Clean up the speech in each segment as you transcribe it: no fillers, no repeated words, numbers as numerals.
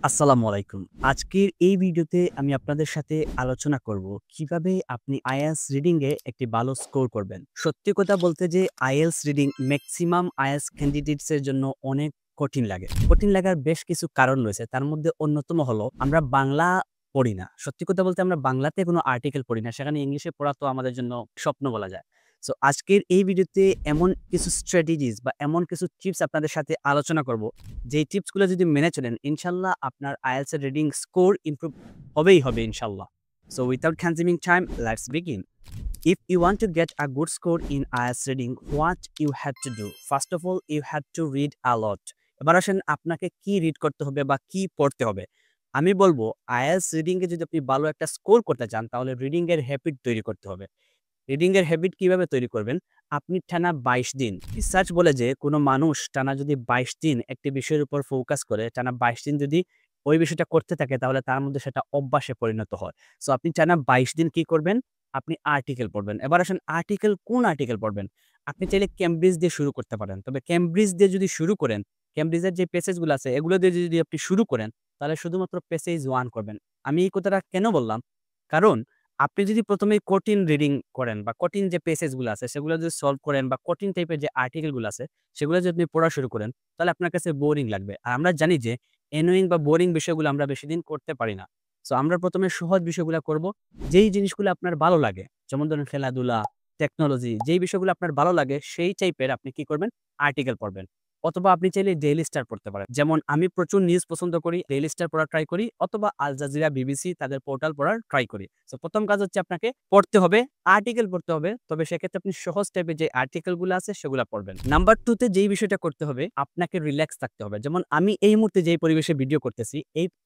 আসসালামু আলাইকুম। আজকের এই ভিডিওতে আমি আপনাদের সাথে আলোচনা করব কিভাবে আপনি IELTS রিডিং এ একটি ভালো স্কোর করবেন। সত্যি কথা বলতে যে IELTS reading maximum IELTS candidates এর জন্য অনেক কঠিন লাগে। কঠিন লাগার বেশ কিছু কারণ রয়েছে। তার মধ্যে অন্যতম হলো আমরা বাংলা পড়ি না। সত্যি কথা বলতে আমরা বাংলাতে কোনো আর্টিকেল পড়ি না। সেখানে ইংলিশে পড়া তো আমাদের জন্য স্বপ্ন বলা যায়। সো আজকের এই ভিডিওতে এমন কিছু স্ট্র্যাটেজিস বা এমন কিছু টিপস আপনাদের সাথে আলোচনা করব যেই টিপসগুলো যদি মেনে চলেন, ইনশাল্লাহ আপনার IELTS এর রিডিং স্কোর ইমপ্রুভ হবেই হবে ইনশাল্লাহ। So without consuming time, let's begin. If you want to get a good score in IELTS reading, what you have to do? First of all, you have to read a lot. এবার আসেন আপনাকে কি read করতে হবে বা কি পড়তে হবে? আমি বলব IELTS রিডিং এ যদি আপনি ভালো একটা স্কোর করতে চান তাহলে রিডিং এর হ্যাবিট তৈরি করতে হবে। রিডিং এর হ্যাবিট কিভাবে তৈরি করবেন? আপনি টানা ২২ দিন রিসার্চ বলে যে কোনো মানুষ টানা যদি ২২ দিন একটি বিষয়ের উপর ফোকাস করে, টানা ২২ দিন যদি ওই বিষয়টা করতে থাকে তাহলে তার মধ্যে সেটা অভ্যাসে পরিণত হয়। সো আপনি টানা ২২ দিন কি করবেন? আপনি আর্টিকেল পড়বেন। এবার আসেন আর্টিকেল কোন আর্টিকেল পড়বেন? আপনি চাইলে কেমব্রিজ দিয়ে শুরু করতে পারেন। তবে কেমব্রিজ দিয়ে যদি শুরু করেন, কেমব্রিজের যে পেসেজ গুলো আছে এগুলো দিয়ে যদি আপনি শুরু করেন তাহলে শুধুমাত্র পেসেজ 1 করবেন। আমি এই কথাটা কেন বললাম? কারণ আপনি যদি ১ম এই কঠিন রিডিং করেন বা কঠিন যে পেসেজ গুলো আছে সেগুলো যদি সলভ করেন বা কঠিন টাইপের যে আর্টিকেল গুলো আছে সেগুলো যদি আপনি পড়া শুরু করেন তাহলে আপনার কাছে বোরিং লাগবে। আর আমরা জানি যে অ্যানোয়িং বা বোরিং বিষয়গুলো আমরা বেশিদিন করতে পারি না। সো আমরা ১ম এ সহজ বিষয়গুলা করব। যেই জিনিসগুলো আপনার ভালো লাগে, যেমন ধরেন খেলাধুলা, টেকনোলজি, যেই বিষয়গুলো আপনার ভালো লাগে সেই টাইপের আপনি কি করবেন? আর্টিকেল পড়বেন। অথবা আপনি চাইলে ডেইলি স্টার পড়তে পারেন। যেমন আমি প্রচুর নিউজ পছন্দ করি, ডেইলি স্টার পড়ার ট্রাই করি অথবা আল জাজিরা, বিবিসি তাদের পোর্টাল পড়ার ট্রাই করি। সো ১ম কাজ হচ্ছে আপনাকে পড়তে হবে, আর্টিকেল পড়তে হবে। তবে সেক্ষেত্রে আপনি সহজ টাইপের যে আর্টিকেল গুলো আছে সেগুলা পড়বেন। নাম্বার 2 তে যেই বিষয়টা করতে হবে, আপনাকে রিল্যাক্স থাকতে হবে। যেমন আমি এই মুহূর্তে যেই পরিবেশে ভিডিও করতেছি,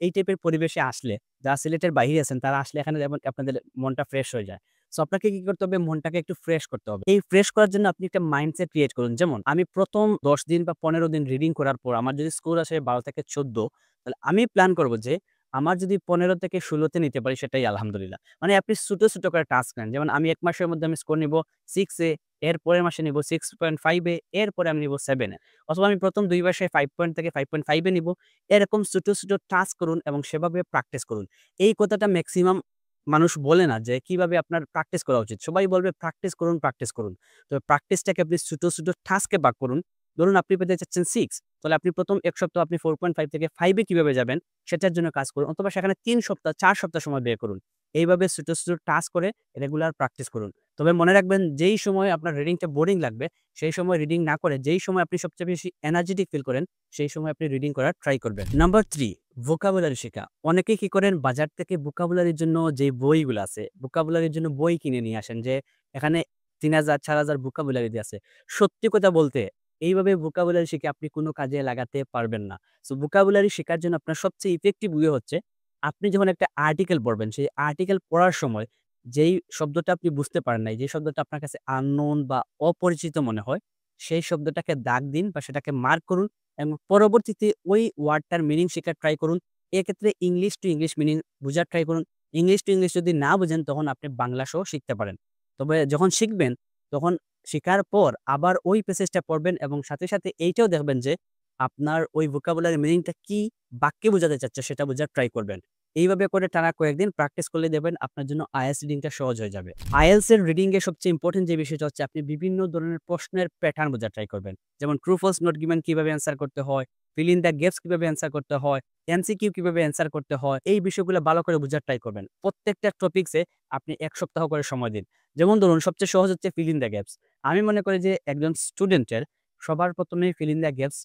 এই টাইপের পরিবেশে আসলে যারা সিলেটের বাহিরে আছেন তারা আসলে এখানে যেমন আপনাদের মনটা ফ্রেশ হয়ে যায়। সো আপনাকে কি করতে হবে? মনটাকে একটু ফ্রেশ করতে হবে। এই ফ্রেশ করার জন্য আপনি একটা মাইন্ডসেট ক্রিয়েট করুন। যেমন আমি ১ম ১০ দিন বা ১৫ দিন রিডিং করার পর আমার যদি স্কোর আসে ১২ থেকে ১৪, তাহলে আমি প্ল্যান করব যে আমার যদি ১৫ থেকে ১৬ তে নিতে পারি সেটাই আলহামদুলিল্লাহ। মানে আপনি ছোট, ছোট করে টাস্ক নেন। যেমন আমি ১ মাসের মধ্যে আমি স্কোর নিব 6 এ, এর পরের মাসে নিব 6.5 এ, এরপরে আমি নিব 7 এ। অথবা আমি ১ম ২ মাসে 5 পয়েন্ট থেকে 5.5 এ নিব। এরকম ছোট, ছোট টাস্ক করুন এবং সেভাবে প্র্যাকটিস করুন। এই কথাটা মেক্সিমাম মানুষ বলে না যে কিভাবে আপনার প্র্যাকটিস করা উচিত। সবাই বলবে প্র্যাকটিস করুন, প্র্যাকটিস করুন। তবে প্র্যাকটিসটাকে আপনি ছোট, ছোট টাস্কে ভাগ করুন। ধরুন আপনি পেতে চাচ্ছেন 6, তাহলে আপনি ১ম ১ সপ্তাহ আপনি 4.5 থেকে 5 এ কিভাবে যাবেন সেটার জন্য কাজ করুন। অথবা সেখানে ৩ সপ্তাহ ৪ সপ্তাহ সময় ব্যয় করুন। এইভাবে ছোট, ছোট টাস্ক করে রেগুলার প্র্যাকটিস করুন। তবে মনে রাখবেন যেই সময় আপনার রিডিংটা বোরিং লাগবে, সেই সময় রিডিং না করে যেই সময় আপনি সবচেয়ে বেশি এনার্জেটিক ফিল করেন, সেই সময় আপনি রিডিং করার ট্রাই করবেন। নাম্বার 3, ভোকাবুলারি শেখা। অনেকেই কি করেন বাজার থেকে ভোকাবুলারির জন্য যে বইগুলো আছে, ভোকাবুলারির জন্য বই কিনে নিয়ে আসেন যে এখানে ৩,০০০ ৪,০০০ ভোকাবুলারি দিয়ে আছে। সত্যি কথা বলতে এইভাবে ভোকাবুলারি শিখে আপনি কোন কাজে লাগাতে পারবেন না। সো ভোকাবুলারি শেখার জন্য আপনার সবচেয়ে ইফেক্টিভ ওয়ে হচ্ছে আপনি যখন একটা আর্টিকেল পড়বেন, সেই আর্টিকেল পড়ার সময় যেই শব্দটা আপনি বুঝতে পারেন নাই, যে শব্দটা আপনার কাছে unknown বা অপরিচিত মনে হয়, সেই শব্দটাকে দাগ দিন বা সেটাকে মার্ক করুন এবং পরবর্তীতে ওই ওয়ার্ডটার মিনিং শেখার ট্রাই করুন। এক্ষেত্রে ইংলিশ টু ইংলিশ মিনিং বুঝার ট্রাই করুন। ইংলিশ টু ইংলিশ যদি না বুঝেন তখন আপনি বাংলা সহ শিখতে পারেন। তবে যখন শিখবেন তখন শিখার পর আবার ওই প্যাসেজটা পড়বেন এবং সাথে, সাথে এইটাও দেখবেন যে আপনার ওই ভোকাবুলারি মিনিংটা কি বাক্যে বোঝাতে চাচ্ছে সেটা বোঝার ট্রাই করবেন। এইভাবে করে টানা কয়েকদিন প্র্যাকটিস করলে দেখবেন আপনার জন্য IELTS রিডিংটা সহজ হয়ে যাবে। IELTS এর রিডিং এর সবচেয়ে ইম্পোর্টেন্ট যে বিষয়টা হচ্ছে আপনি বিভিন্ন ধরনের প্রশ্নের প্যাটার্ন বোঝার ট্রাই করবেন। যেমন ট্রু ফলস নোট গিভেন কিভাবে অ্যান্সার করতে হয়, ফিল ইন দ্য গ্যাপস কিভাবে অ্যান্সার করতে হয়, MCQ কিভাবে অ্যান্সার করতে হয়, এই বিষয়গুলো ভালো করে বোঝার ট্রাই করবেন। প্রত্যেকটা টপিকসে আপনি ১ সপ্তাহ করে সময় দিন। যেমন ধরুন সবচেয়ে সহজ হচ্ছে ফিল ইন দ্য গ্যাপস। আমি মনে করি যে একজন স্টুডেন্টের সবার ১ম এ ফিল ইন দ্য গ্যাপস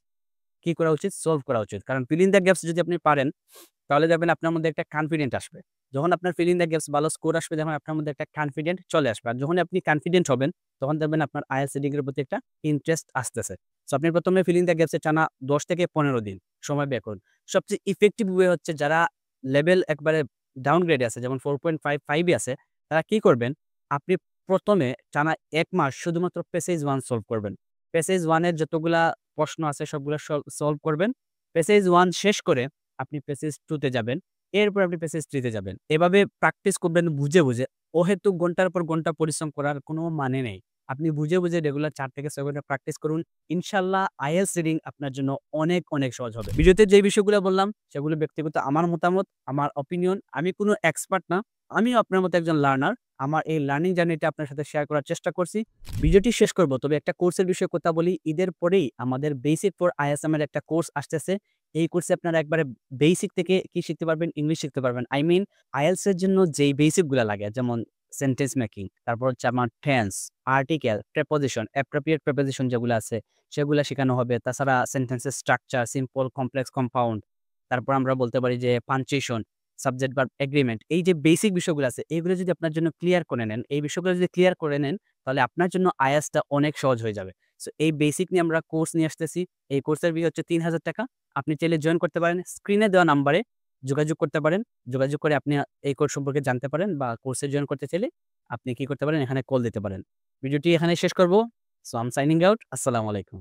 কি করা উচিত? সলভ করা উচিত। কারণ ফিল ইন দ্য গ্যাপস যদি আপনি পারেন, তাহলে দেখবেন আপনার মধ্যে একটা কনফিডেন্ট আসবে। যখন আপনার ফিল ইন দ্য গ্যাপস ভালো স্কোর আসবে, তখন আপনার মধ্যে একটা কনফিডেন্ট চলে আসবে। আর যখনই আপনি কনফিডেন্ট হবেন, তখন দেখবেন আপনার IELTS রিডিং এর প্রতি একটা ইন্টারেস্ট আসতেছে। সো আপনি ১ম এ ফিল ইন দ্য গ্যাপস এ টানা ১০ থেকে ১৫ দিন সময় ব্যয় করুন। সবচেয়ে ইফেক্টিভ ওয়ে হচ্ছে যারা লেভেল একবারে ডাউনগ্রেড এ আছে, যেমন 4.5, 5 এ আছে, তারা কি করবেন? আপনি ১ম এ টানা ১ মাস শুধুমাত্র প্যাসেজ 1 সলভ করবেন। প্যাসেজ 1 এর যতগুলা প্রশ্ন আছে সবগুলা সলভ করবেন। প্যাসেজ 1 শেষ করে আপনি প্যাসেজ 2 তে যাবেন। এরপর আপনি প্যাসেজ 3 তে যাবেন। এভাবে প্র্যাকটিস করবেন বুঝে, বুঝে। অহেতুক ঘন্টার পর ঘন্টা পরিশ্রম করার কোনো মানে নেই। আপনি বুঝে, বুঝে রেগুলার ৪ থেকে ৬ ঘন্টা প্র্যাকটিস করুন। ইনশাআল্লাহ IELTS রিডিং আপনার জন্য অনেক, অনেক সহজ হবে। ভিডিওতে যে বিষয়গুলো বললাম সেগুলো ব্যক্তিগত আমার মতামত, আমার ওপিনিয়ন। আমি কোনো এক্সপার্ট না। আমিও আপনার মতো একজন লার্নার। আমার এই লার্নিং জার্নিটা আপনার সাথে শেয়ার করার চেষ্টা করছি। ভিডিওটি শেষ করব। তবে একটা কোর্সের বিষয়ে কথা বলি। ঈদের পরেই আমাদের বেসিক ফর ISM এর একটা কোর্স আসতেছে। এই কোর্সে আপনারা একবারে বেসিক থেকে কি শিখতে পারবেন? ইংলিশ শিখতে পারবেন। I mean IELTS এর জন্য যেই বেসিক গুলা লাগে যেমন সেন্টেন্স মেকিং, তারপর হচ্ছে আমার tense, article, preposition, appropriate preposition যেগুলো আছে সেগুলা শেখানো হবে। তাছাড়া সেন্টেন্সের স্ট্রাকচার, সিম্পল, কমপ্লেক্স, কম্পাউন্ড। তারপর আমরা বলতে পারি যে পাঞ্চুয়েশন, সাবজেক্ট ভার্ব এগ্রিমেন্ট। এই যে বেসিক বিষয়গুলো আছে এগুলো যদি আপনার জন্য ক্লিয়ার করে নেন, এই বিষয়গুলো যদি ক্লিয়ার করে নেন তাহলে আপনার জন্য IELTS টা অনেক সহজ হয়ে যাবে। সো এই বেসিক নিয়ে আমরা কোর্স নিয়ে আসতেছি। এই কোর্সের ফি হচ্ছে ৳৩,০০০। আপনি চাইলে জয়েন করতে পারেন। স্ক্রিনে দেওয়া নাম্বারে যোগাযোগ করতে পারেন। যোগাযোগ করে আপনি এই কোর্স সম্পর্কে জানতে পারেন বা কোর্সে জয়েন করতে চাইলে আপনি কি করতে পারেন? এখানে কল দিতে পারেন। ভিডিওটি এখানে শেষ করব। So I am signing out. আসসালামু আলাইকুম।